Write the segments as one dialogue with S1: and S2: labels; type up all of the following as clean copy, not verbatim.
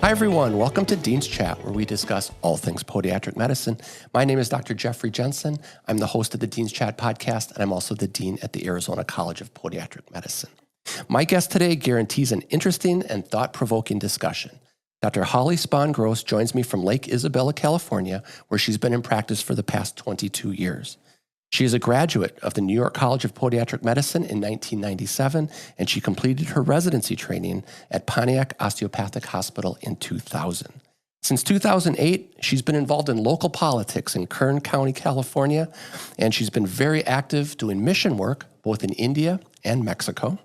S1: Hi, everyone. Welcome to Dean's Chat, where we discuss all things podiatric medicine. My name is Dr. Jeffrey Jensen. I'm the host of the Dean's Chat podcast, and I'm also the dean at the Arizona College of Podiatric Medicine. My guest today guarantees an interesting and thought-provoking discussion. Dr. Holly Spohn-Gross joins me from Lake Isabella, California, where she's been in practice for the past 22 years. She is a graduate of the New York College of Podiatric Medicine in 1997, and she completed her residency training at Pontiac Osteopathic Hospital in 2000. Since 2008, she's been involved in local politics in Kern County, California, and she's been very active doing mission work both in India and Mexico.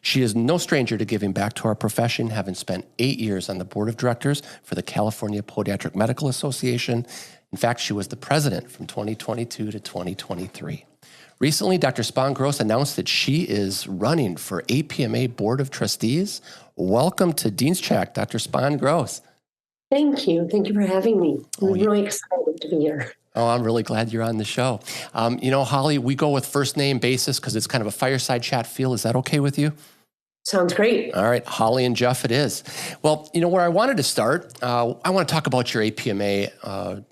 S1: She is no stranger to giving back to our profession, having spent 8 years on the board of directors for the California Podiatric Medical Association. In fact, she was the president from 2022 to 2023. Recently, Dr. Spohn-Gross announced that she is running for APMA Board of Trustees. Welcome to Dean's Chat, Dr. Spohn-Gross.
S2: Thank you. Thank you for having me. I'm really excited to be here.
S1: Oh, I'm really glad you're on the show. Holly, we go with first name basis because it's kind of a fireside chat feel. Is that okay with you?
S2: Sounds great.
S1: All right, Holly and Jeff it is. Well, where I wanted to start, I want to talk about your APMA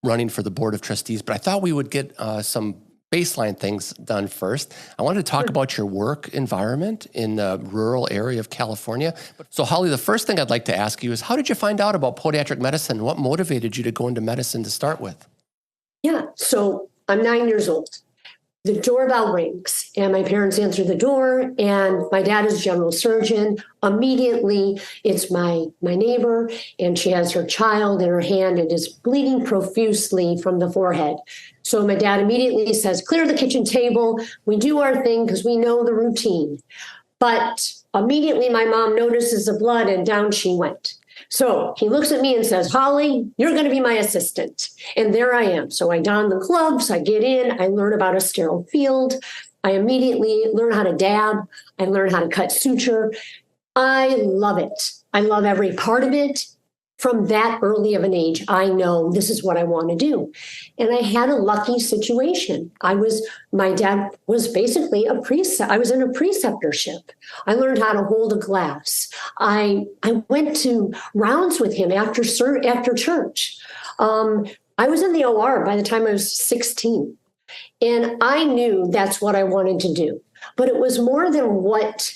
S1: running for the Board of Trustees, but I thought we would get some baseline things done first. I wanted to talk about your work environment in the rural area of California. So Holly, the first thing I'd like to ask you is, how did you find out about podiatric medicine? What motivated you to go into medicine to start with?
S2: Yeah, so I'm 9 years old. The doorbell rings and my parents answer the door, and my dad is a general surgeon. Immediately, it's my neighbor, and she has her child in her hand and is bleeding profusely from the forehead. So my dad immediately says, clear the kitchen table. We do our thing because we know the routine. But immediately my mom notices the blood and down she went. So he looks at me and says, Holly, you're going to be my assistant. And there I am. So I don the gloves, I get in, I learn about a sterile field. I immediately learn how to dab. I learn how to cut suture. I love it. I love every part of it. From that early of an age, I know this is what I want to do. And I had a lucky situation. My dad was basically I was in a preceptorship. I learned how to hold a glass. I went to rounds with him after church. I was in the OR by the time I was 16. And I knew that's what I wanted to do. But it was more than what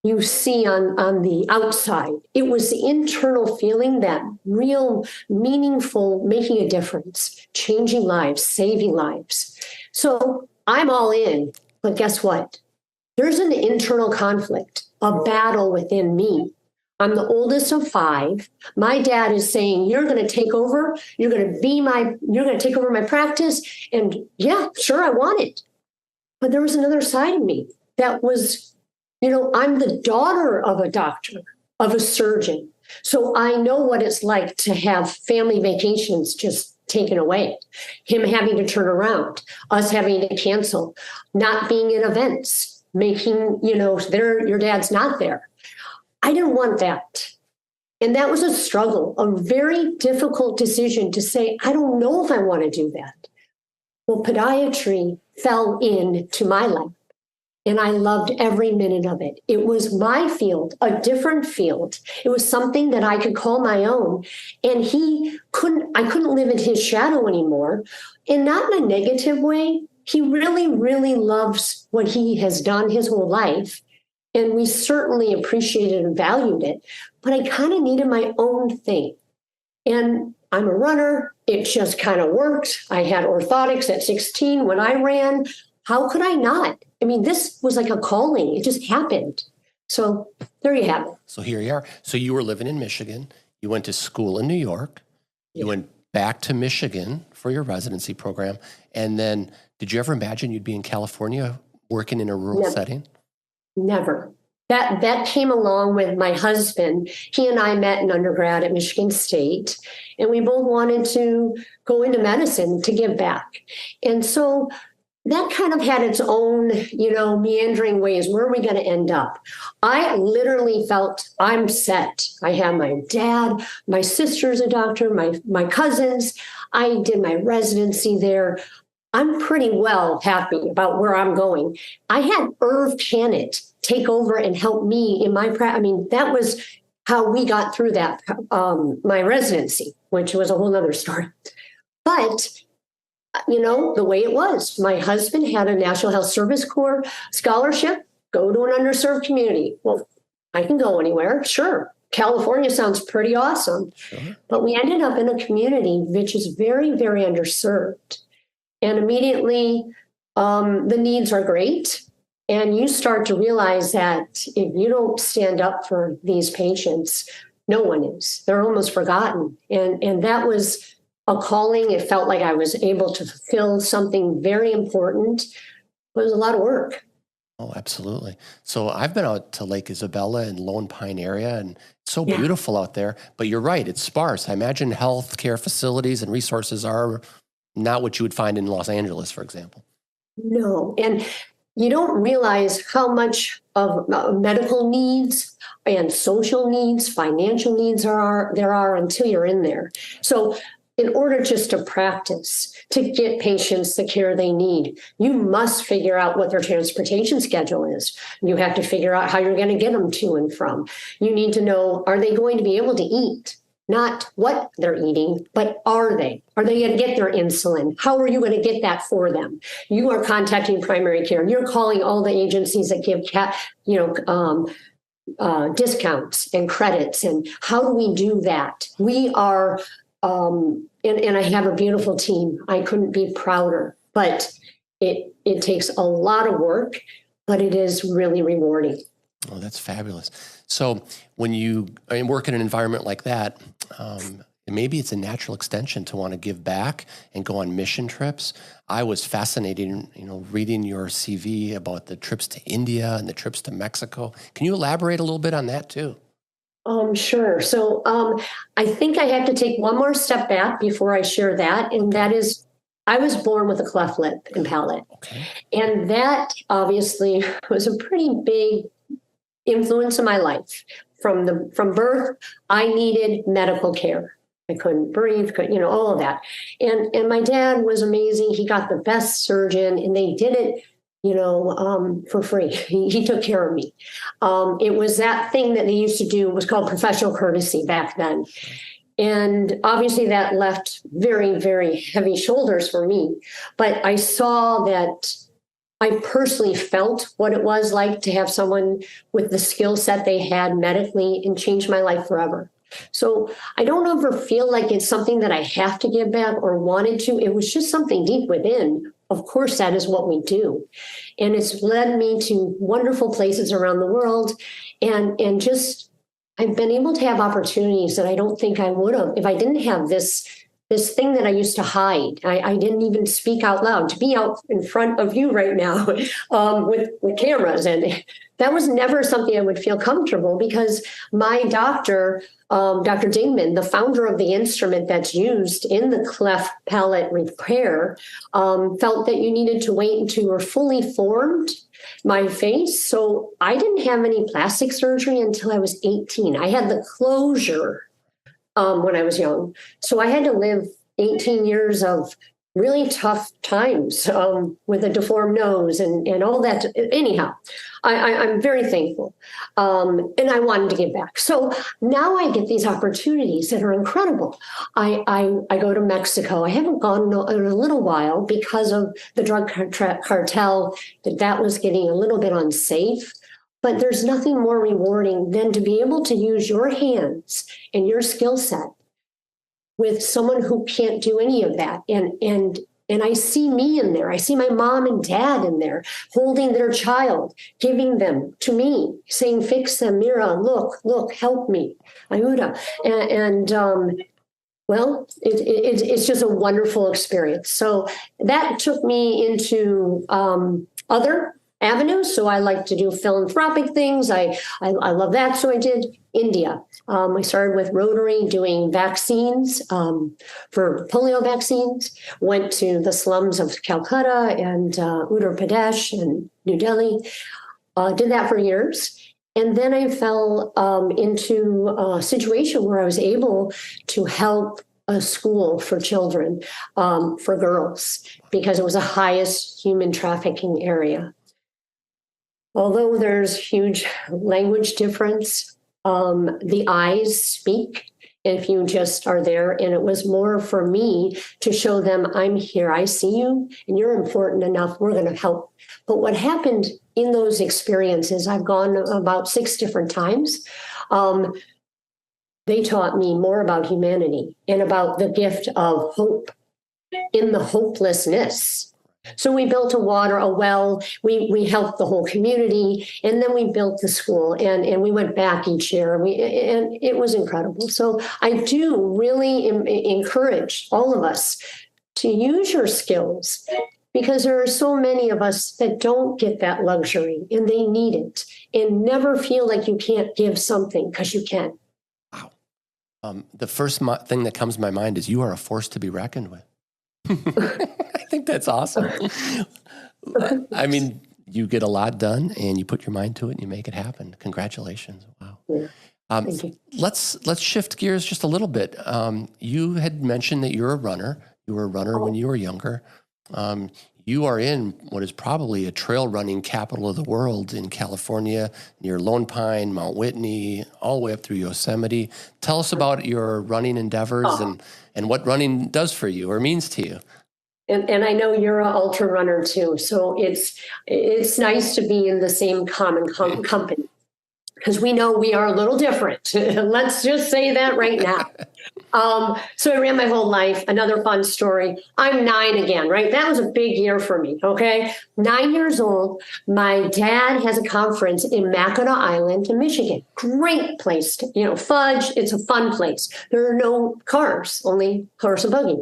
S2: you see on the outside. It was the internal feeling, that real meaningful, making a difference, changing lives, saving lives. So I'm all in, but guess what? There's an internal conflict, a battle within me. I'm the oldest of 5. My dad is saying, you're going to take over. You're going to take over my practice. And yeah, sure, I want it. But there was another side of me that was, I'm the daughter of a doctor, of a surgeon. So I know what it's like to have family vacations just taken away, him having to turn around, us having to cancel, not being in events, making, your dad's not there. I didn't want that. And that was a struggle, a very difficult decision to say, I don't know if I want to do that. Well, podiatry fell into my lap. And I loved every minute of it. It was my field, a different field. It was something that I could call my own. And I couldn't live in his shadow anymore. And not in a negative way. He really, really loves what he has done his whole life. And we certainly appreciated and valued it. But I kind of needed my own thing. And I'm a runner. It just kind of worked. I had orthotics at 16 when I ran. How could I not? I mean, this was like a calling. It just happened. So there you have it.
S1: So here you are. So you were living in Michigan. You went to school in New York. You went back to Michigan for your residency program. And then did you ever imagine you'd be in California working in a rural setting?
S2: Never. That came along with my husband. He and I met in undergrad at Michigan State, and we both wanted to go into medicine to give back. And so that kind of had its own, meandering ways. Where are we going to end up? I literally felt I'm set. I have my dad, my sister's a doctor, my cousins. I did my residency there. I'm pretty well happy about where I'm going. I had Irv Cannett take over and help me in my practice. I mean, that was how we got through that, my residency, which was a whole nother story. But, the way it was, my husband had a National Health Service Corps scholarship, go to an underserved community. Well, I can go anywhere. Sure. California sounds pretty awesome. Sure. But we ended up in a community which is very, very underserved. And immediately, the needs are great. And you start to realize that if you don't stand up for these patients, no one is. They're almost forgotten. And that was a calling. It felt like I was able to fulfill something very important. It was a lot of work.
S1: Oh, absolutely. So I've been out to Lake Isabella and Lone Pine area, and it's so beautiful out there. But you're right, it's sparse. I imagine healthcare facilities and resources are not what you would find in Los Angeles, for example.
S2: No, and you don't realize how much of medical needs and social needs, financial needs there are until you're in there. So in order just to practice, to get patients the care they need, you must figure out what their transportation schedule is. You have to figure out how you're going to get them to and from. You need to know, are they going to be able to eat? Not what they're eating, but are they? Are they going to get their insulin? How are you going to get that for them? You are contacting primary care. You're calling all the agencies that give discounts and credits. And how do we do that? We are, and I have a beautiful team. I couldn't be prouder, but it takes a lot of work, but it is really rewarding.
S1: Oh, that's fabulous. So when you work in an environment like that, maybe it's a natural extension to want to give back and go on mission trips. I was fascinated, reading your CV about the trips to India and the trips to Mexico. Can you elaborate a little bit on that too?
S2: Sure. So I think I have to take one more step back before I share that, and that is I was born with a cleft lip and palate. Okay. And that obviously was a pretty big influence in my life. From birth, I needed medical care. I couldn't breathe, all of that. And my dad was amazing. He got the best surgeon, and they did it, for free. He took care of me. It was that thing that they used to do, was called professional courtesy back then. And obviously that left very, very heavy shoulders for me. But I saw that I personally felt what it was like to have someone with the skill set they had medically and change my life forever. So I don't ever feel like it's something that I have to give back or wanted to. It was just something deep within. Of course, that is what we do. And it's led me to wonderful places around the world. And just, I've been able to have opportunities that I don't think I would have if I didn't have this thing that I used to hide. I didn't even speak out loud. To be out in front of you right now with cameras, and that was never something I would feel comfortable, because my doctor, Dr. Dingman, the founder of the instrument that's used in the cleft palate repair, felt that you needed to wait until you were fully formed, my face. So I didn't have any plastic surgery until I was 18. I had the closure when I was young. So I had to live 18 years of really tough times with a deformed nose and all that. Anyhow, I'm very thankful. And I wanted to give back. So now I get these opportunities that are incredible. I go to Mexico. I haven't gone in a little while because of the drug cartel, that was getting a little bit unsafe. But there's nothing more rewarding than to be able to use your hands and your skill set with someone who can't do any of that. And I see me in there. I see my mom and dad in there holding their child, giving them to me, saying, fix them, Mira, look, help me, Ayuda. Well, it's just a wonderful experience. So that took me into other avenues. So I like to do philanthropic things. I love that. So I did India. I started with Rotary doing vaccines for polio vaccines, went to the slums of Calcutta and Uttar Pradesh and New Delhi, did that for years. And then I fell into a situation where I was able to help a school for children, for girls, because it was the highest human trafficking area. Although there's huge language difference, the eyes speak if you just are there. And it was more for me to show them, I'm here, I see you, and you're important enough, we're going to help. But what happened in those experiences, I've gone about 6 different times. They taught me more about humanity and about the gift of hope in the hopelessness. So we built a well, we helped the whole community, and then we built the school, and we went back each year, and it was incredible. So I do really encourage all of us to use your skills, because there are so many of us that don't get that luxury, and they need it, and never feel like you can't give something, because you can.
S1: Wow. The first thing that comes to my mind is you are a force to be reckoned with. I think that's awesome. I mean, you get a lot done and you put your mind to it and you make it happen. Congratulations. Wow.
S2: Yeah. Thank you.
S1: Let's shift gears just a little bit. You had mentioned that you're a runner. You were a runner when you were younger. You are in what is probably a trail running capital of the world in California, near Lone Pine, Mount Whitney, all the way up through Yosemite. Tell us about your running endeavors and what running does for you or means to you.
S2: And I know you're an ultra runner too, so it's nice to be in the same common company, because we know we are a little different. Let's just say that right now. So I ran my whole life. Another fun story. I'm 9 again, right? That was a big year for me, okay? 9 years old. My dad has a conference in Mackinac Island in Michigan. Great place, Fudge. It's a fun place. There are no cars, only horse and buggy.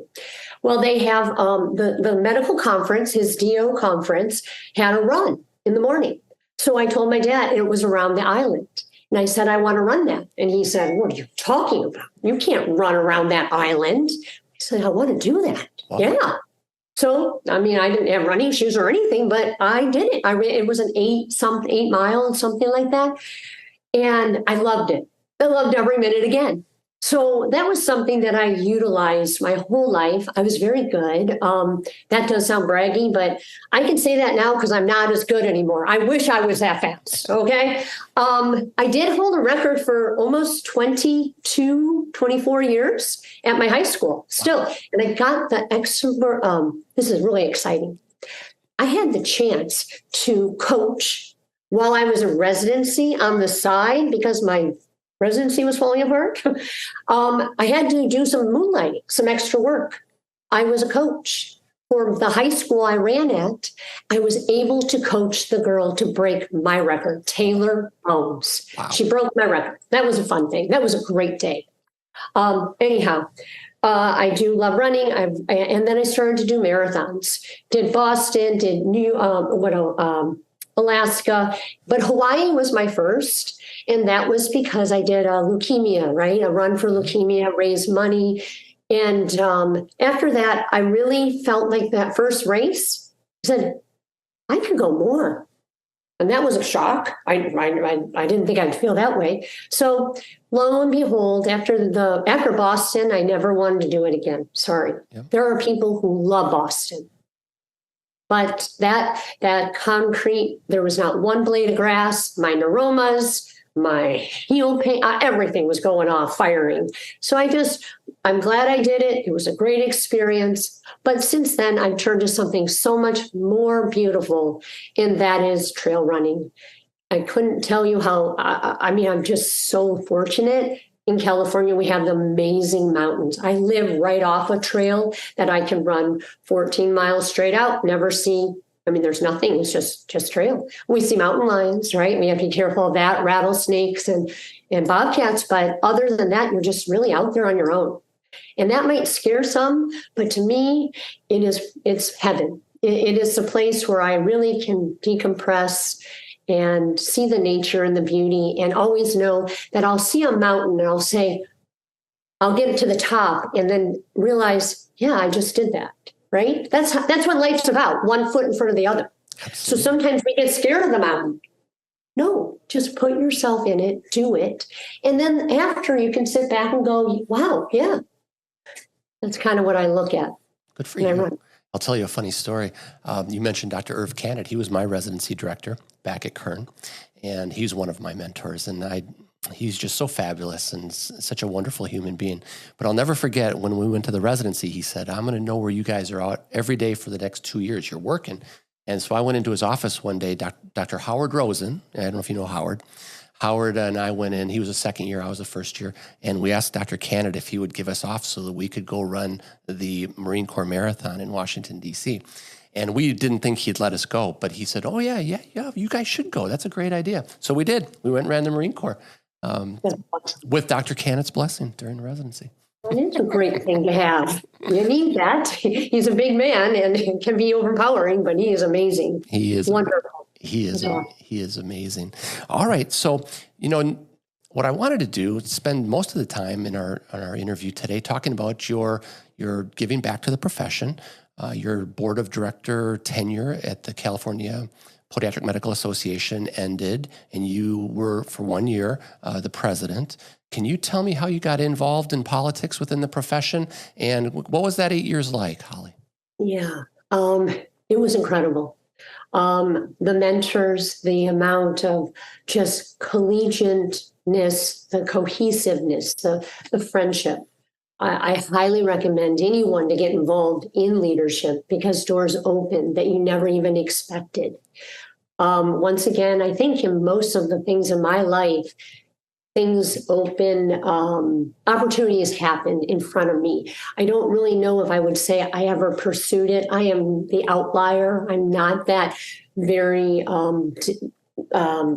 S2: Well, they have the medical conference, his DO conference, had a run in the morning. So I told my dad, it was around the island. And I said, I want to run that. And he said, what are you talking about? You can't run around that island. I said, I want to do that. Wow. Yeah. So, I didn't have running shoes or anything, but I did it. It was an 8 mile, something like that. And I loved it. I loved every minute again. So that was something that I utilized my whole life. I was very good. That does sound braggy, but I can say that now because I'm not as good anymore. I wish I was that fast, okay? I did hold a record for almost 24 years at my high school still. And I got the this is really exciting. I had the chance to coach while I was in residency on the side because my residency was falling apart. I had to do some moonlighting, some extra work. I was a coach for the high school I ran at. I was able to coach the girl to break my record, Taylor Bones. Wow. She broke my record. That was a fun thing. That was a great day. Anyhow, I do love running. And then I started to do marathons. Did Boston, did Alaska, but Hawaii was my first. And that was because I did leukemia, right? A run for leukemia, raised money. And after that, I really felt like that first race, I said, I could go more. And that was a shock. I didn't think I'd feel that way. So lo and behold, after Boston, I never wanted to do it again. Sorry. Yep. There are people who love Boston. But that concrete, there was not one blade of grass, my neuromas, my heel pain, everything was going off, firing. So I'm glad I did it. It was a great experience. But since then, I've turned to something so much more beautiful, and that is trail running. I couldn't tell you how, I'm just so fortunate. In California, we have the amazing mountains. I live right off a trail that I can run 14 miles straight out, never see. There's nothing. It's just trail. We see mountain lions, right? We have to be careful of that, rattlesnakes and bobcats. But other than that, you're just really out there on your own. And that might scare some, but to me, it's heaven. It is a place where I really can decompress and see the nature and the beauty, and always know that I'll see a mountain and I'll say, I'll get to the top, and then realize, yeah, I just did that. Right? That's what life's about, one foot in front of the other. Absolutely. So sometimes we get scared of the mountain. No, just put yourself in it, do it. And then after, you can sit back and go, wow, yeah. That's kind of what I look at.
S1: Good for you. I'll tell you a funny story. You mentioned Dr. Irv Cannett. He was my residency director back at Kern, and he's one of my mentors. And He's just so fabulous and such a wonderful human being. But I'll never forget when we went to the residency, he said, I'm going to know where you guys are out every day for the next 2 years. You're working. And so I went into his office one day, Dr. Howard Rosen. I don't know if you know Howard. Howard and I went in. He was a second year. I was a first year. And we asked Dr. Canada if he would give us off so that we could go run the Marine Corps Marathon in Washington, D.C. And we didn't think he'd let us go. But he said, oh, yeah, you guys should go. That's a great idea. So we did. We went and ran the Marine Corps. With Dr. Cannett's blessing during the residency.
S2: It is a great thing to have. You need that. He's a big man and it can be overpowering, but he is amazing.
S1: He is
S2: wonderful.
S1: He is amazing. All right. So, what I wanted to do is spend most of the time in our interview today talking about your giving back to the profession, your board of director tenure at the California Podiatric Medical Association ended, and you were, for 1 year, the president. Can you tell me how you got involved in politics within the profession, and what was that 8 years like, Holly?
S2: Yeah, it was incredible. The mentors, the amount of just collegiateness, the cohesiveness, the friendship. I highly recommend anyone to get involved in leadership because doors open that you never even expected. Once again, I think in most of the things in my life, things open, opportunities happen in front of me. I don't really know if I would say I ever pursued it. I am the outlier. I'm not that very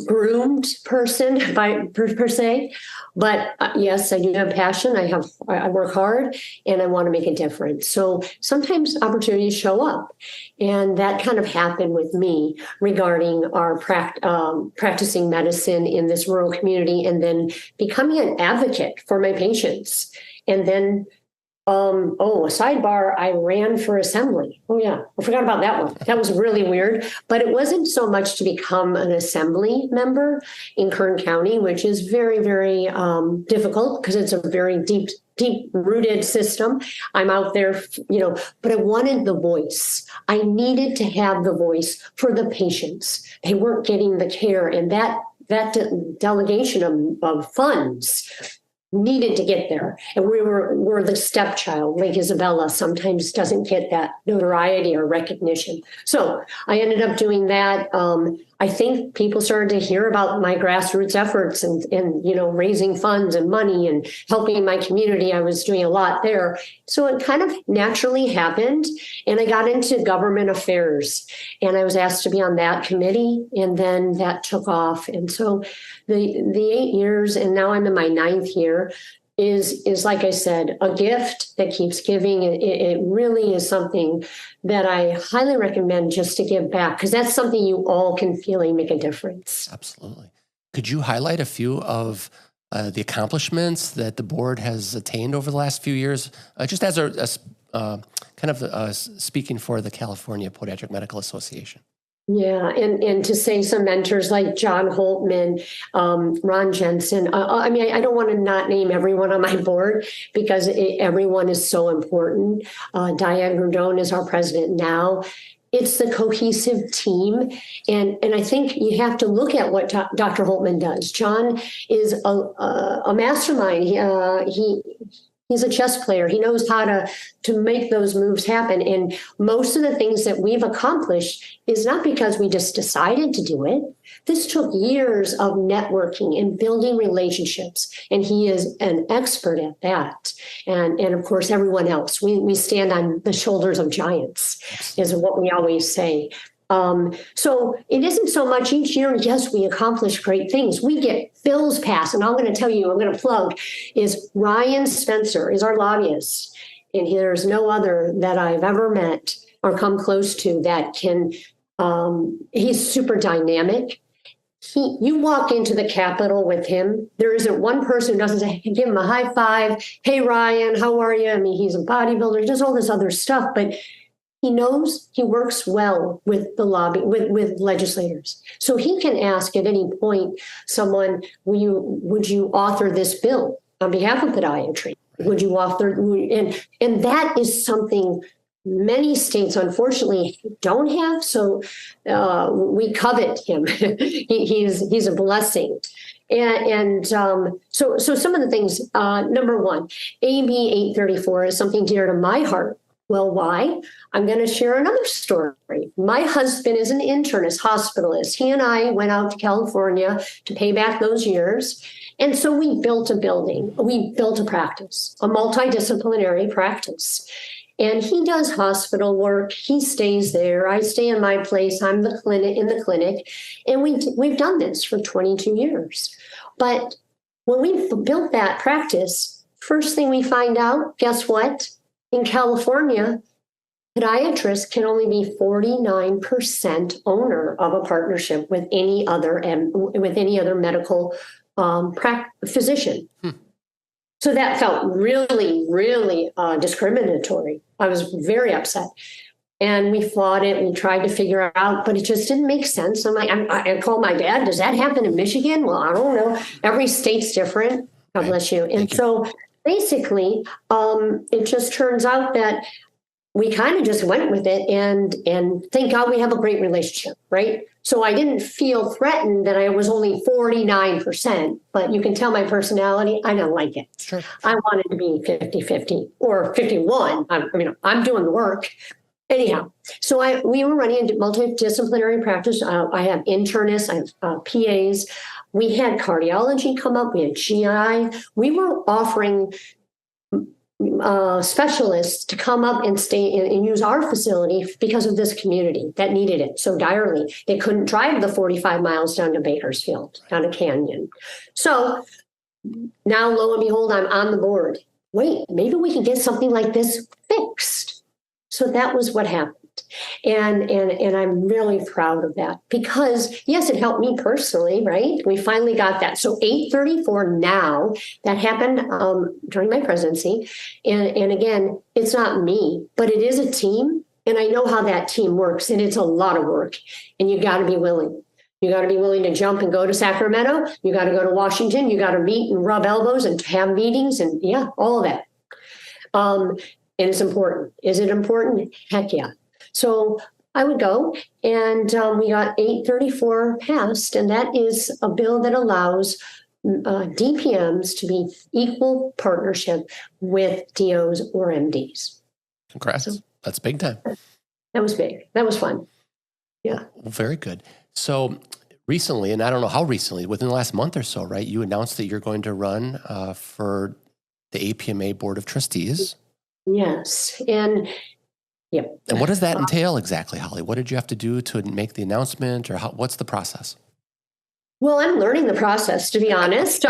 S2: groomed person per se, but yes, I do have passion. I work hard and I want to make a difference. So sometimes opportunities show up, and that kind of happened with me regarding our practicing medicine in this rural community, and then becoming an advocate for my patients, and then. A sidebar, I ran for assembly. Oh, yeah. I forgot about that one. That was really weird. But it wasn't so much to become an assembly member in Kern County, which is very, very difficult because it's a very deep-rooted system. I'm out there, but I wanted the voice. I needed to have the voice for the patients. They weren't getting the care, and that delegation of funds needed to get there. And we're the stepchild, like Isabella sometimes doesn't get that notoriety or recognition. So I ended up doing that. I think people started to hear about my grassroots efforts and raising funds and money and helping my community. I was doing a lot there. So it kind of naturally happened. And I got into government affairs, and I was asked to be on that committee, and then that took off. And so the 8 years, and now I'm in my 9th year, is like I said, a gift that keeps giving. It really is something that I highly recommend just to give back, because that's something you all can feel and make a difference.
S1: Absolutely. Could you highlight a few of the accomplishments that the board has attained over the last few years, just as speaking for the California Podiatric Medical Association?
S2: Yeah, and to say some mentors like John Holtman, Ron Jensen. I don't want to not name everyone on my board because everyone is so important. Diane Grandone is our president now. It's the cohesive team. And I think you have to look at what Dr. Holtman does. John is a mastermind. He's a chess player. He knows how to make those moves happen. And most of the things that we've accomplished is not because we just decided to do it. This took years of networking and building relationships. And he is an expert at that. And of course, everyone else. We stand on the shoulders of giants, is what we always say. So it isn't so much each year. Yes, we accomplish great things. We get bills passed. And I'm going to plug is Ryan Spencer is our lobbyist. And there's no other that I've ever met or come close to that can, he's super dynamic. You walk into the Capitol with him. There isn't one person who doesn't say, give him a high five. Hey, Ryan, how are you? I mean, he's a bodybuilder. He does all this other stuff, but he knows he works well with the lobby, with legislators. So he can ask at any point someone, would you author this bill on behalf of podiatry? Would you author? And that is something many states, unfortunately, don't have. So we covet him. He's a blessing. So some of the things, number one, AB 834 is something dear to my heart. Well, why? I'm going to share another story. My husband is an internist, hospitalist. He and I went out to California to pay back those years. And so we built a building. We built a practice, a multidisciplinary practice. And he does hospital work. He stays there. I stay in my place. I'm in the clinic. And we've done this for 22 years. But when we built that practice, first thing we find out, guess what? In California, podiatrists can only be 49% owner of a partnership with any other medical physician. So that felt really, really discriminatory. I was very upset. And we fought it. We tried to figure it out, but it just didn't make sense. I called my dad. Does that happen in Michigan? Well, I don't know. Every state's different. God bless you. And so basically, it just turns out that we kind of just went with it and thank God we have a great relationship, right? So I didn't feel threatened that I was only 49%, but you can tell my personality, I don't like it.
S1: Sure.
S2: I wanted to be 50-50 or 51. I'm doing the work. Anyhow, so we were running a multidisciplinary practice. I have internists, I have PAs. We had cardiology come up. We had GI. We were offering specialists to come up and stay and use our facility because of this community that needed it so direly. They couldn't drive the 45 miles down to Bakersfield, down to Canyon. So now, lo and behold, I'm on the board. Wait, maybe we can get something like this fixed. So that was what happened. And I'm really proud of that because, yes, it helped me personally, right? We finally got that. So 834 now, that happened during my presidency. And again, it's not me, but it is a team. And I know how that team works. And it's a lot of work. And you got to be willing. You got to be willing to jump and go to Sacramento. You got to go to Washington. You got to meet and rub elbows and have meetings and all of that. And it's important. Is it important? Heck yeah. So I would go and we got 834 passed, and that is a bill that allows DPMs to be equal partnership with DOs or MDs.
S1: Congrats. So, that's big time.
S2: That was big. That was fun. Yeah.
S1: Well, very good. So recently, and I don't know how recently, within the last month or so, right, you announced that you're going to run for the APMA Board of Trustees.
S2: Yes. And yep.
S1: And what does that entail exactly, Holly? What did you have to do to make the announcement, or what's the process?
S2: Well, I'm learning the process, to be honest.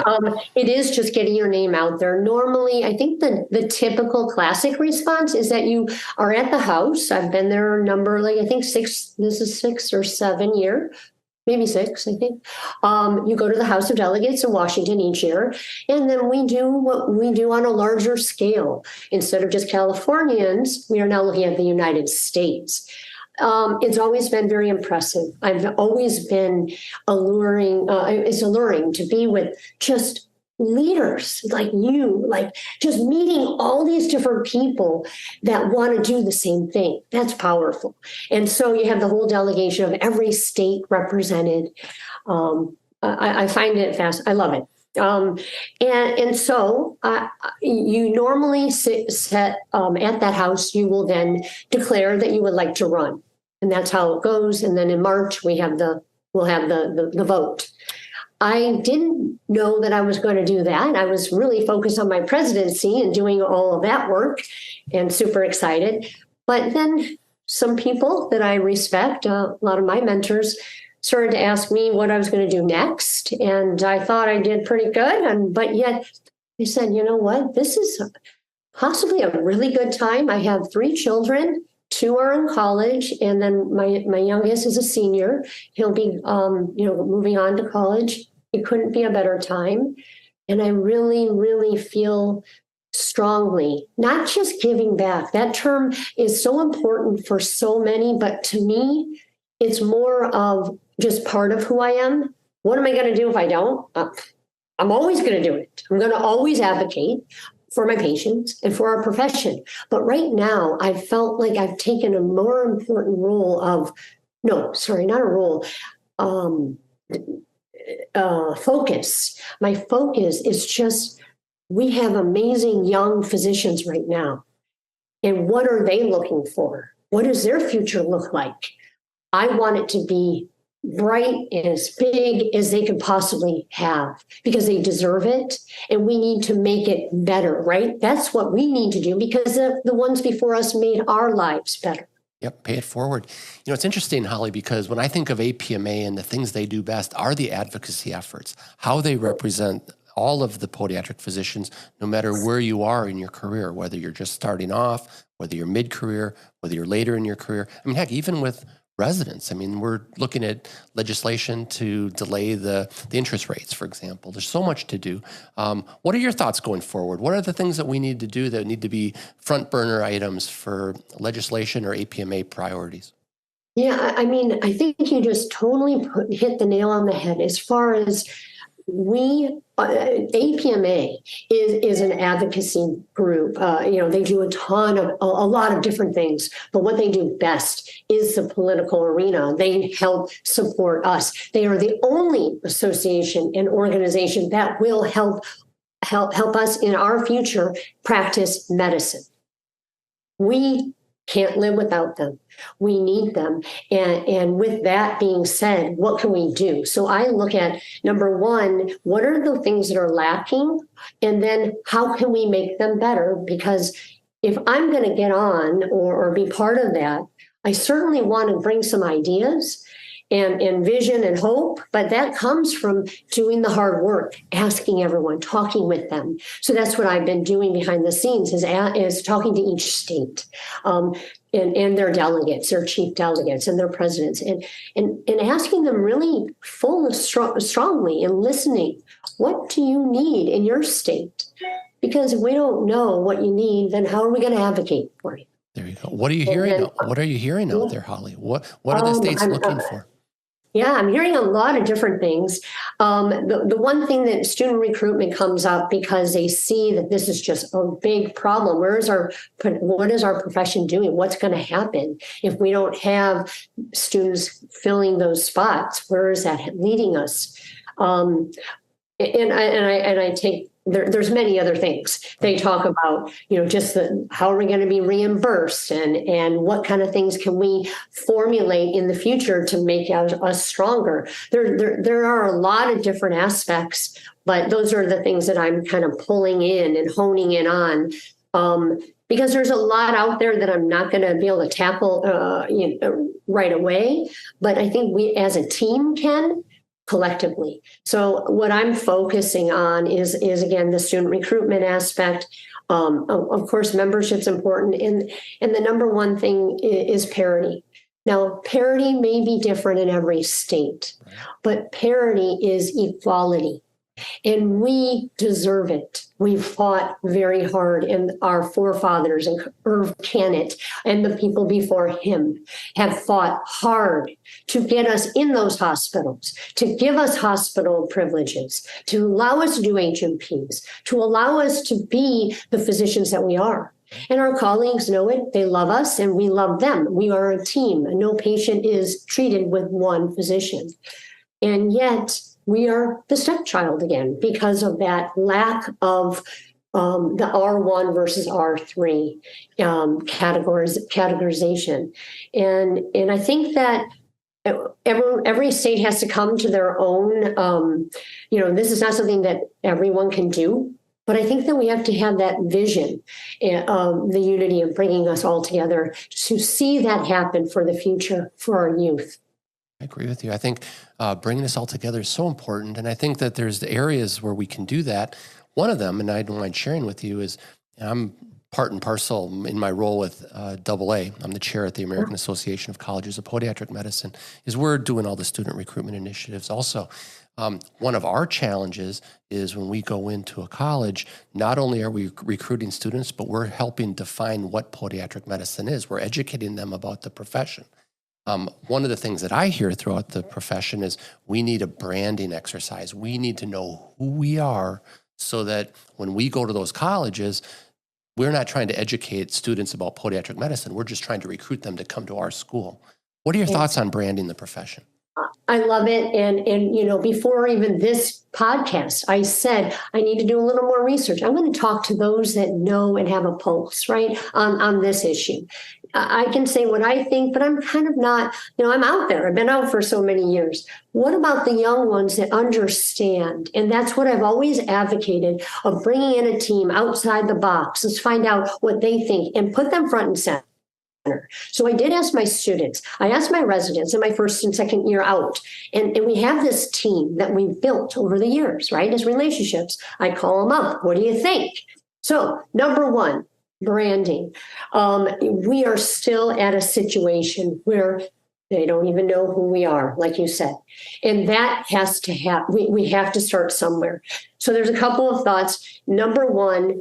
S2: It is just getting your name out there. Normally, I think the typical classic response is that you are at the house. I've been there I think 6, this is 6 or 7 year. Maybe 6, I think. You go to the House of Delegates in Washington each year, and then we do what we do on a larger scale. Instead of just Californians, we are now looking at the United States. It's always been very impressive. I've always been alluring. It's alluring to be with just leaders like you, like just meeting all these different people that want to do the same thing. That's powerful. And so you have the whole delegation of every state represented. I find it fast. I love it. And so you normally set at that house, you will then declare that you would like to run. And that's how it goes. And then in March, we'll have the vote. I didn't know that I was going to do that. I was really focused on my presidency and doing all of that work and super excited. But then some people that I respect, a lot of my mentors, started to ask me what I was going to do next. And I thought I did pretty good. But yet they said, you know what, this is possibly a really good time. I have 3 children. 2 are in college, and then my youngest is a senior. He'll be, moving on to college. It couldn't be a better time. And I really, really feel strongly, not just giving back. That term is so important for so many, but to me, it's more of just part of who I am. What am I going to do if I don't? I'm always going to do it. I'm going to always advocate for my patients and for our profession. But right now, I felt like I've taken a more important role of, not a role. focus. My focus is just, we have amazing young physicians right now. And what are they looking for? What does their future look like? I want it to be bright and as big as they could possibly have, because they deserve it. And we need to make it better, right? That's what we need to do, because the ones before us made our lives better.
S1: Yep, pay it forward. You know, it's interesting, Holly, because when I think of APMA and the things they do best are the advocacy efforts, how they represent all of the podiatric physicians, no matter where you are in your career, whether you're just starting off, whether you're mid-career, whether you're later in your career. I mean, heck, even with residents, I mean, we're looking at legislation to delay the interest rates, for example. There's so much to do. What are your thoughts going forward? What are the things that we need to do that need to be front burner items for legislation or APMA priorities?
S2: Yeah, I mean, I think you just totally hit the nail on the head. As far as APMA is an advocacy group. They do a lot of different things, but what they do best is the political arena. They help support us. They are the only association and organization that will help us in our future practice medicine. We can't live without them. We need them. And with that being said, what can we do? So I look at, number one, what are the things that are lacking? And then how can we make them better? Because if I'm going to get on or be part of that, I certainly want to bring some ideas and vision and hope, but that comes from doing the hard work, asking everyone, talking with them. So that's what I've been doing behind the scenes, is talking to each state and their delegates, their chief delegates and their presidents, and asking them really strongly and listening. What do you need in your state? Because if we don't know what you need, then how are we going to advocate for you?
S1: There you go. What are you hearing? What are you hearing out there, Holly? What are the states looking for?
S2: Yeah, I'm hearing a lot of different things. The one thing that student recruitment comes up because they see that this is just a big problem. What is our profession doing? What's going to happen if we don't have students filling those spots? Where is that leading us? And I take. There's many other things. They talk about, just how are we going to be reimbursed and what kind of things can we formulate in the future to make us stronger. There are a lot of different aspects, but those are the things that I'm kind of pulling in and honing in on. Because there's a lot out there that I'm not going to be able to tackle right away. But I think we as a team can, collectively. So what I'm focusing on is again, the student recruitment aspect. Of course, membership's important. And the number one thing is parity. Now, parity may be different in every state, but parity is equality. And we deserve it. We've fought very hard, and our forefathers and Irv Kennett and the people before him have fought hard to get us in those hospitals, to give us hospital privileges, to allow us to do HMPs, to allow us to be the physicians that we are. And our colleagues know it. They love us, and we love them. We are a team. No patient is treated with one physician. And yet, we are the stepchild again because of that lack of the R1 versus R3 categorization. And I think that every state has to come to their own, this is not something that everyone can do, but I think that we have to have that vision of the unity of bringing us all together to see that happen for the future for our youth.
S1: I agree with you. I think bringing this all together is so important. And I think that there's areas where we can do that. One of them, and I don't mind sharing with you, is I'm part and parcel in my role with AA. I'm the chair at the American Association of Colleges of Podiatric Medicine, is we're doing all the student recruitment initiatives also. One of our challenges is when we go into a college, not only are we recruiting students, but we're helping define what podiatric medicine is. We're educating them about the profession. One of the things that I hear throughout the profession is we need a branding exercise. We need to know who we are so that when we go to those colleges, we're not trying to educate students about podiatric medicine. We're just trying to recruit them to come to our school. What are your thoughts on branding the profession?
S2: I love it. And before even this podcast, I said, I need to do a little more research. I'm going to talk to those that know and have a pulse, right, on this issue. I can say what I think, but I'm kind of not, I'm out there. I've been out for so many years. What about the young ones that understand? And that's what I've always advocated, of bringing in a team outside the box. Let's find out what they think and put them front and center. So I did ask my students, I asked my residents in my first and second year out, and we have this team that we've built over the years, right, as relationships. I call them up. What do you think? So number one, branding. We are still at a situation where they don't even know who we are, like you said. And that has to happen. We have to start somewhere. So there's a couple of thoughts. Number one,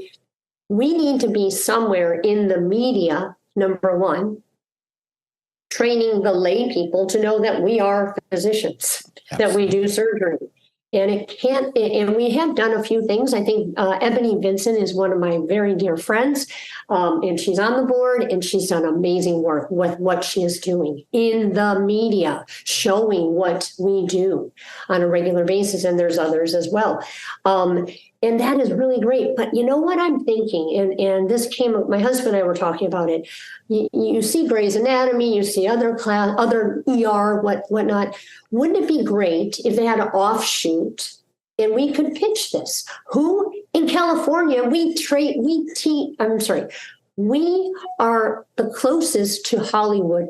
S2: we need to be somewhere in the media. Number one, training the lay people to know that we are physicians, that we do surgery. And and we have done a few things. I think Ebony Vincent is one of my very dear friends, and she's on the board, and she's done amazing work with what she is doing in the media, showing what we do on a regular basis. And there's others as well. And that is really great. But you know what I'm thinking, and this came up, my husband and I were talking about it. You see Grey's Anatomy, you see other ER, whatnot. Wouldn't it be great if they had an offshoot and we could pitch this? Who in California, we are the closest to Hollywood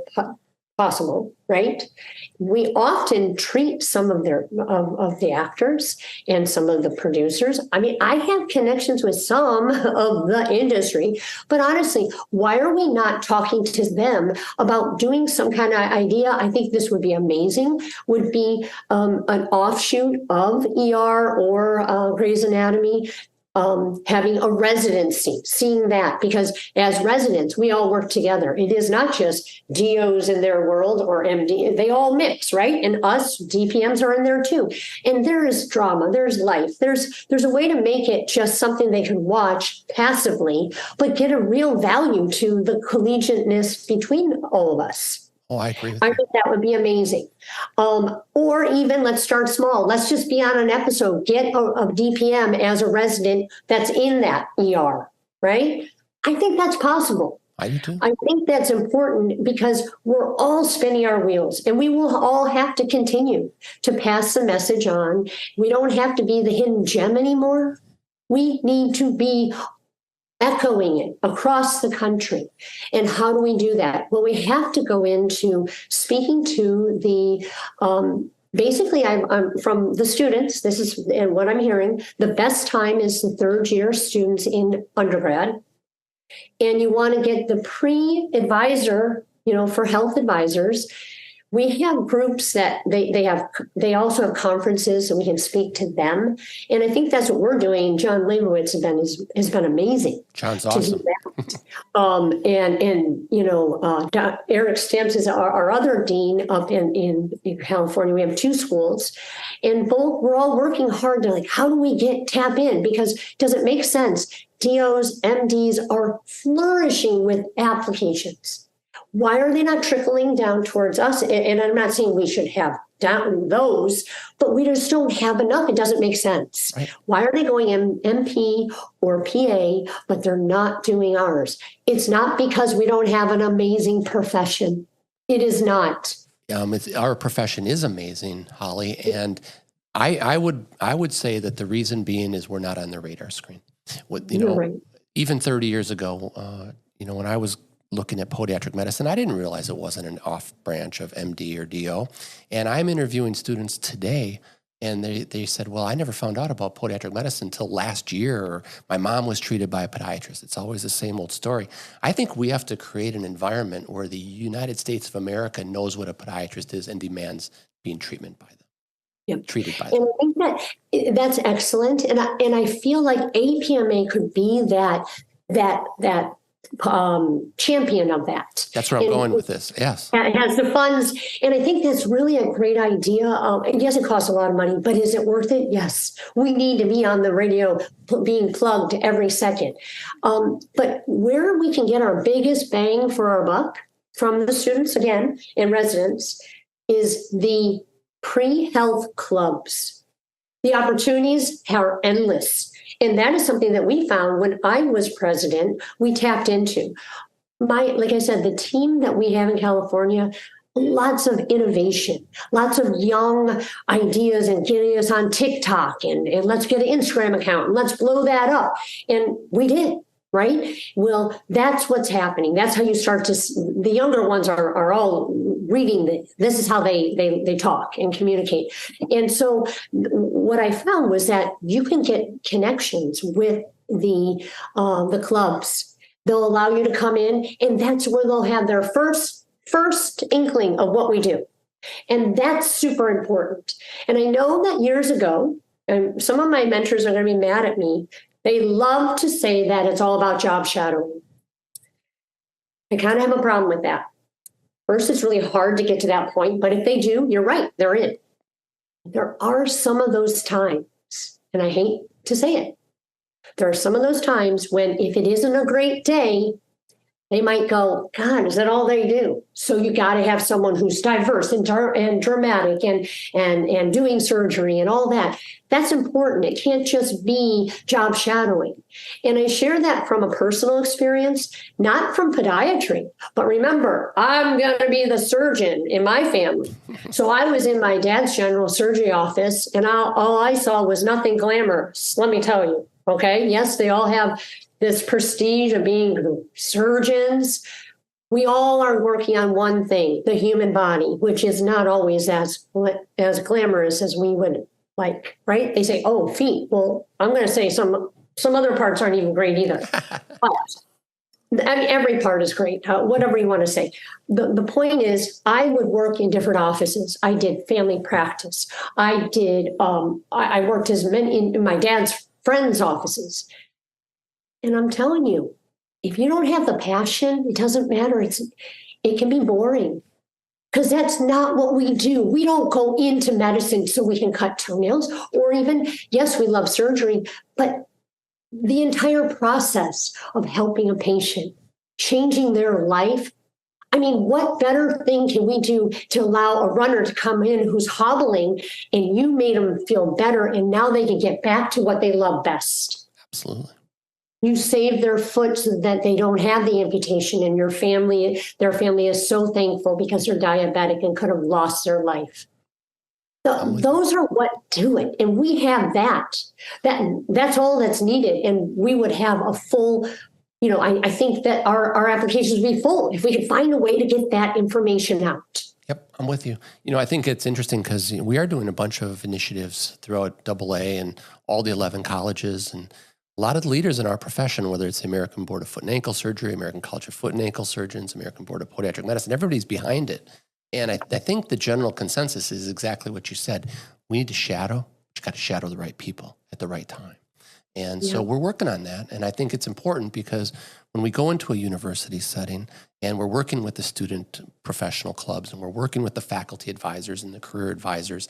S2: possible, right? We often treat some of the actors and some of the producers. I mean, I have connections with some of the industry, but honestly, why are we not talking to them about doing some kind of idea? I think this would be amazing, would be an offshoot of ER or Grey's Anatomy, having a residency, seeing that, because as residents, we all work together. It is not just DOs in their world or MD. They all mix, right? And us DPMs are in there too. And there is drama, there's life, there's a way to make it just something they can watch passively, but get a real value to the collegiateness between all of us.
S1: Oh, I agree with
S2: I
S1: you.
S2: think that would be amazing. Or even let's start small. Let's just be on an episode, get a DPM as a resident that's in that ER, right? I think that's possible.
S1: I do too.
S2: I think that's important because we're all spinning our wheels, and we will all have to continue to pass the message on. We don't have to be the hidden gem anymore. We need to be echoing it across the country. And how do we do that? Well, we have to go into speaking to the, basically I'm from the students. This is and what I'm hearing. The best time is the third year students in undergrad. And you want to get the pre-advisor, for health advisors. We have groups that they also have conferences, and we can speak to them. And I think that's what we're doing. John Leibowitz has been amazing.
S1: John's awesome.
S2: Eric Stamps is our other dean up in California. We have two schools, and we're all working hard to how do we tap in, because does it make sense? DOs, MDs are flourishing with applications. Why are they not trickling down towards us? And I'm not saying we should have down those, but we just don't have enough. It doesn't make sense.
S1: Right.
S2: Why are they going MP or PA, but they're not doing ours? It's not because we don't have an amazing profession. It is not.
S1: Our profession is amazing, Holly, and I would say that the reason being is we're not on the radar screen.
S2: Right.
S1: Even 30 years ago, when I was looking at podiatric medicine, I didn't realize it wasn't an off branch of MD or DO. And I'm interviewing students today, and they said, well, I never found out about podiatric medicine until last year, or my mom was treated by a podiatrist. It's always the same old story. I think we have to create an environment where the United States of America knows what a podiatrist is and demands being treated by them.
S2: Yep.
S1: Treated by them.
S2: And I think that's excellent. And I feel like APMA could be that champion of that.
S1: That's where I'm going with this. Yes.
S2: It has the funds. And I think that's really a great idea. Yes, it costs a lot of money, but is it worth it? Yes. We need to be on the radio being plugged every second. But where we can get our biggest bang for our buck from the students, again, and residents, is the pre-health clubs. The opportunities are endless. And that is something that we found when I was president, we tapped into. Like I said, the team that we have in California, lots of innovation, lots of young ideas and getting us on TikTok and let's get an Instagram account and let's blow that up. And we did, right? Well, that's what's happening. That's how you start to, the younger ones are all reading this is how they talk and communicate. And so what I found was that you can get connections with the clubs. They'll allow you to come in, and that's where they'll have their first inkling of what we do. And that's super important. And I know that years ago, and some of my mentors are going to be mad at me, they love to say that it's all about job shadowing. I kind of have a problem with that. First, it's really hard to get to that point, but if they do, you're right, they're in. There are some of those times, and I hate to say it, there are some of those times when if it isn't a great day, they might go, God, is that all they do? So you got to have someone who's diverse and dramatic and doing surgery and all that. That's important. It can't just be job shadowing. And I share that from a personal experience, not from podiatry. But remember, I'm going to be the surgeon in my family. So I was in my dad's general surgery office, and all I saw was nothing glamorous, let me tell you. Okay, yes, they all have this prestige of being surgeons. We all are working on one thing, the human body, which is not always as glamorous as we would like, right? They say, oh, feet. Well, I'm going to say some other parts aren't even great either. But I mean, every part is great, whatever you want to say. The point is, I would work in different offices. I did family practice. I worked as many in my dad's friends' offices. And I'm telling you, if you don't have the passion, it doesn't matter. It can be boring because that's not what we do. We don't go into medicine so we can cut toenails or even, yes, we love surgery, but the entire process of helping a patient, changing their life. I mean, what better thing can we do to allow a runner to come in who's hobbling and you made them feel better and now they can get back to what they love best?
S1: Absolutely.
S2: You save their foot so that they don't have the amputation, and their family is so thankful because they're diabetic and could have lost their life. Those are what do it. And we have that. That's all that's needed. And we would have a full, I think that our applications would be full if we could find a way to get that information out.
S1: Yep, I'm with you. I think it's interesting because we are doing a bunch of initiatives throughout AA and all the 11 colleges, and a lot of the leaders in our profession, whether it's the American Board of Foot and Ankle Surgery, American College of Foot and Ankle Surgeons, American Board of Podiatric Medicine, everybody's behind it. And I think the general consensus is exactly what you said. We need to shadow, but you got to shadow the right people at the right time. And so we're working on that. And I think it's important because when we go into a university setting and we're working with the student professional clubs and we're working with the faculty advisors and the career advisors,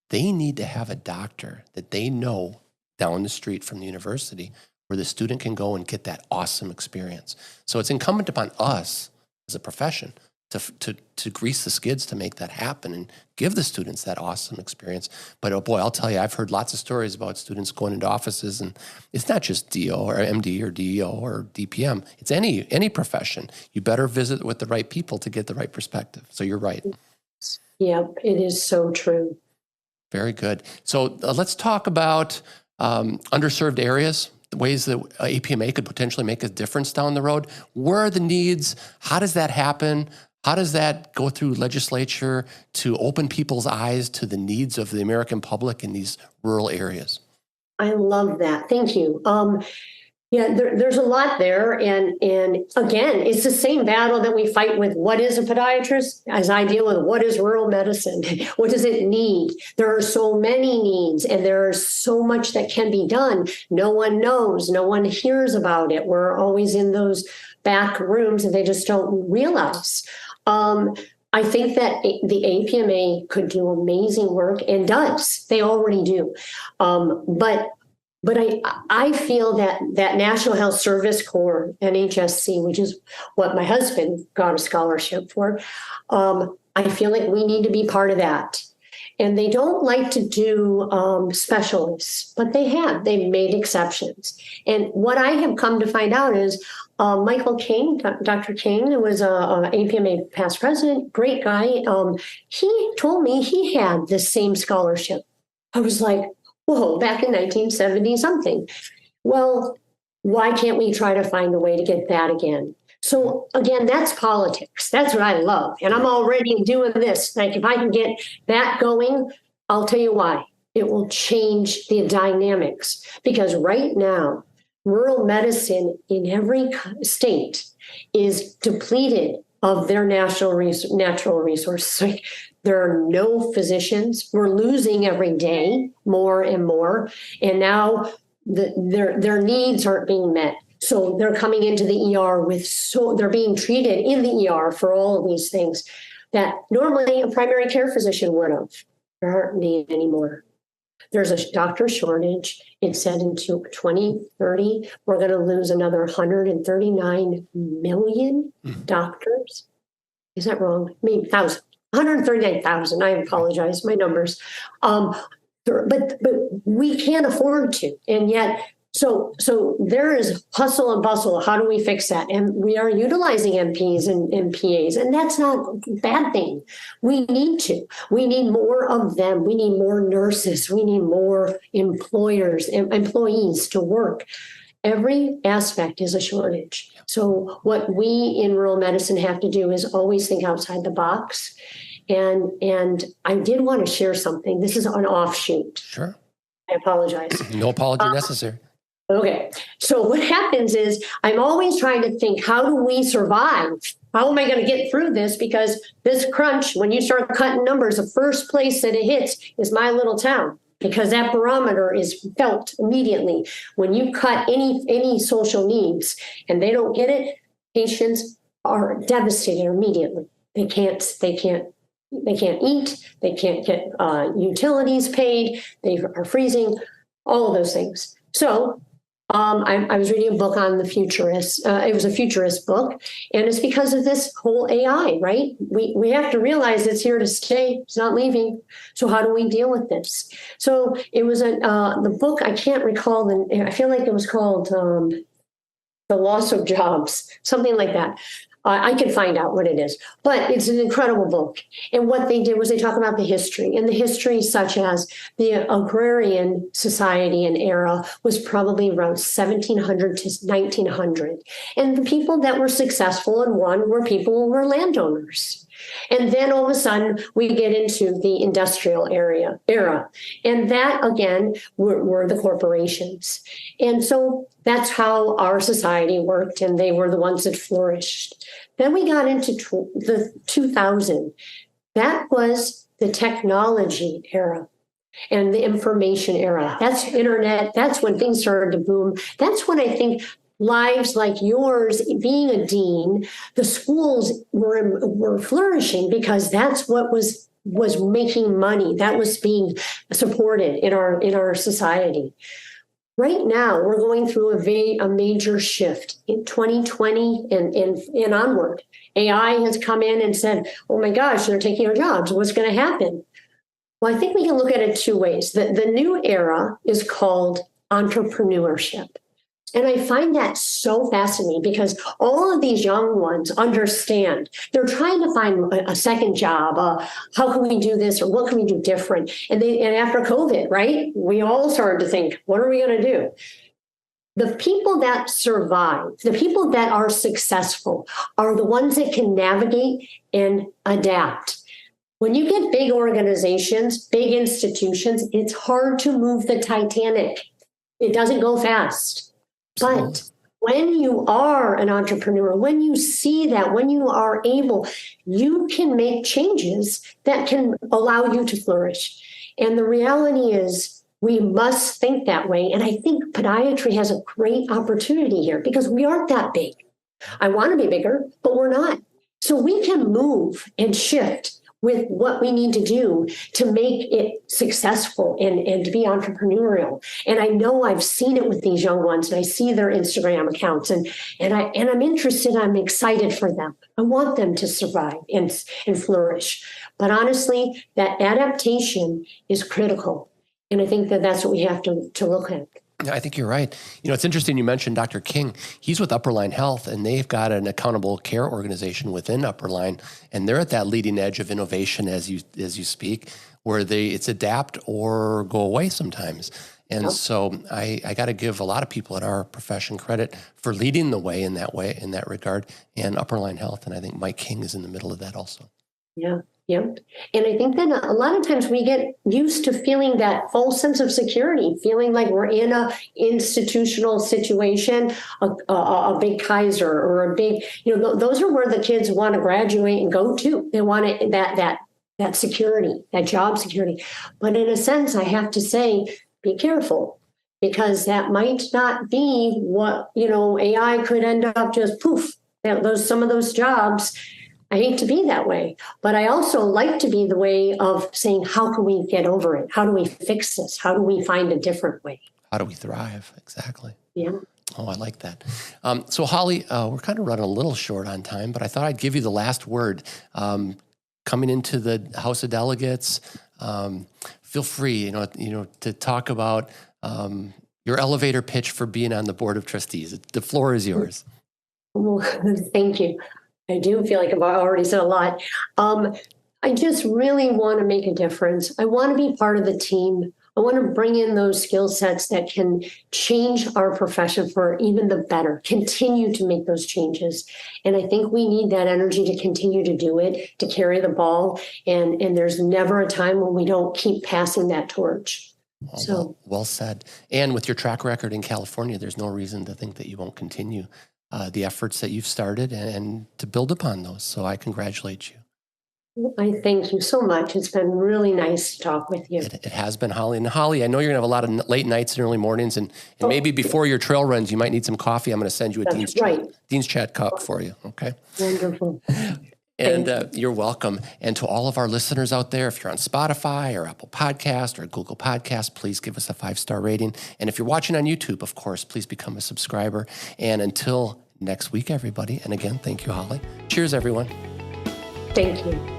S1: they need to have a doctor that they know down the street from the university where the student can go and get that awesome experience. So it's incumbent upon us as a profession to grease the skids to make that happen and give the students that awesome experience. But oh boy, I'll tell you, I've heard lots of stories about students going into offices, and it's not just DO or MD or DEO or DPM. It's any profession. You better visit with the right people to get the right perspective. So you're right.
S2: Yeah, it is so true.
S1: Very good. So let's talk about underserved areas, the ways that APMA could potentially make a difference down the road. Where are the needs? How does that happen? How does that go through legislature to open people's eyes to the needs of the American public in these rural areas?
S2: I love that. Thank you. There's a lot there. And again, it's the same battle that we fight with what is a podiatrist as I deal with what is rural medicine. What does it need? There are so many needs and there's so much that can be done. No one knows. No one hears about it. We're always in those back rooms and they just don't realize. I think that the APMA could do amazing work and does. They already do. But I feel that National Health Service Corps, NHSC, which is what my husband got a scholarship for, I feel like we need to be part of that. And they don't like to do specialists, but they've made exceptions. And what I have come to find out is Michael King, Dr. King, who was a APMA past president, great guy. He told me he had this same scholarship. I was like, whoa, back in 1970 something. Well, why can't we try to find a way to get that again? So again, that's politics. That's what I love. And I'm already doing this. Like if I can get that going, I'll tell you why. It will change the dynamics. Because right now, rural medicine in every state is depleted of their natural resources. There are no physicians. We're losing every day more and more. And now their needs aren't being met. So they're coming into the ER they're being treated in the ER for all of these things that normally a primary care physician would have. There aren't need anymore. There's a doctor shortage. It said in 2030, we're going to lose another 139 million doctors. Is that wrong? Maybe 1,000. 139,000. I apologize. My numbers. But we can't afford to. And yet, so there is hustle and bustle. How do we fix that? And we are utilizing MPs and PAs, and that's not a bad thing. We need more of them. We need more nurses. We need more employees to work. Every aspect is a shortage. So what we in rural medicine have to do is always think outside the box. And I did want to share something. This is an offshoot.
S1: Sure.
S2: I apologize.
S1: No apology necessary.
S2: Okay. So what happens is I'm always trying to think, how do we survive? How am I going to get through this? Because this crunch, when you start cutting numbers, the first place that it hits is my little town, because that barometer is felt immediately. When you cut any social needs and they don't get it, patients are devastated immediately. They can't eat, they can't get utilities paid, they are freezing, all of those things. So I was reading a book on the futurists. It was a futurist book, and it's because of this whole AI, right? We have to realize it's here to stay. It's not leaving. So how do we deal with this? So it was the book, I can't recall, I feel like it was called The Loss of Jobs, something like that. I can find out what it is, but it's an incredible book. And what they did was they talk about the history, and the history such as the agrarian society and era was probably around 1700 to 1900. And the people that were successful and won were people who were landowners. And then all of a sudden we get into the industrial era. And that again were the corporations. And so that's how our society worked, and they were the ones that flourished. Then we got into the 2000. That was the technology era and the information era. That's internet. That's when things started to boom. That's when I think lives like yours, being a dean, the schools were flourishing, because that's what was making money. That was being supported in our society. Right now, we're going through a major shift in 2020 and onward. AI has come in and said, oh my gosh, they're taking our jobs. What's going to happen? Well, I think we can look at it two ways. The new era is called entrepreneurship. And I find that so fascinating, because all of these young ones understand. They're trying to find a second job. How can we do this, or what can we do different? And after COVID, right, we all started to think, what are we going to do? The people that survive, the people that are successful, are the ones that can navigate and adapt. When you get big organizations, big institutions, it's hard to move the Titanic. It doesn't go fast. But when you are an entrepreneur, when you see that, when you are able, you can make changes that can allow you to flourish. And the reality is, we must think that way. And I think podiatry has a great opportunity here, because we aren't that big. I want to be bigger, but we're not. So we can move and shift with what we need to do to make it successful and to be entrepreneurial. And I know I've seen it with these young ones, and I see their Instagram accounts, and I'm interested, I'm excited for them. I want them to survive and flourish. But honestly, that adaptation is critical. And I think that that's what we have to look at.
S1: Yeah, I think you're right. It's interesting you mentioned Dr. King. He's with Upperline Health, and they've got an accountable care organization within Upperline, and they're at that leading edge of innovation as you speak, where it's adapt or go away sometimes. And so I got to give a lot of people in our profession credit for leading the way in that regard, and Upperline Health, and I think Mike King is in the middle of that also.
S2: Yeah. Yep. And I think that a lot of times we get used to feeling that false sense of security, feeling like we're in a institutional situation, a big Kaiser or a big, those are where the kids want to graduate and go to. They want it, that security, that job security. But in a sense, I have to say, be careful, because that might not be what, AI could end up just poof, some of those jobs. I hate to be that way, but I also like to be the way of saying, how can we get over it? How do we fix this? How do we find a different way?
S1: How do we thrive? Exactly.
S2: Yeah.
S1: Oh, I like that. So Holly, we're kind of running a little short on time, but I thought I'd give you the last word. Coming into the House of Delegates, feel free, to talk about your elevator pitch for being on the Board of Trustees. The floor is yours.
S2: Well, thank you. I do feel like I've already said a lot. I just really want to make a difference. I want to be part of the team. I want to bring in those skill sets that can change our profession for even the better, continue to make those changes. And I think we need that energy to continue to do it, to carry the ball. And there's never a time when we don't keep passing that torch.
S1: Well said. And with your track record in California, there's no reason to think that you won't continue the efforts that you've started and to build upon those. So I congratulate you.
S2: I thank you so much. It's been really nice to talk with you.
S1: It has been, Holly. And Holly, I know you're going to have a lot of late nights and early mornings, and maybe before your trail runs, you might need some coffee. I'm going to send you a Dean's Chat cup for you. Okay.
S2: Wonderful.
S1: And you're welcome. And to all of our listeners out there, if you're on Spotify or Apple Podcast or Google Podcast, please give us a 5-star rating. And if you're watching on YouTube, of course, please become a subscriber. And until next week, everybody. And again, thank you, Holly. Cheers, everyone.
S2: Thank you.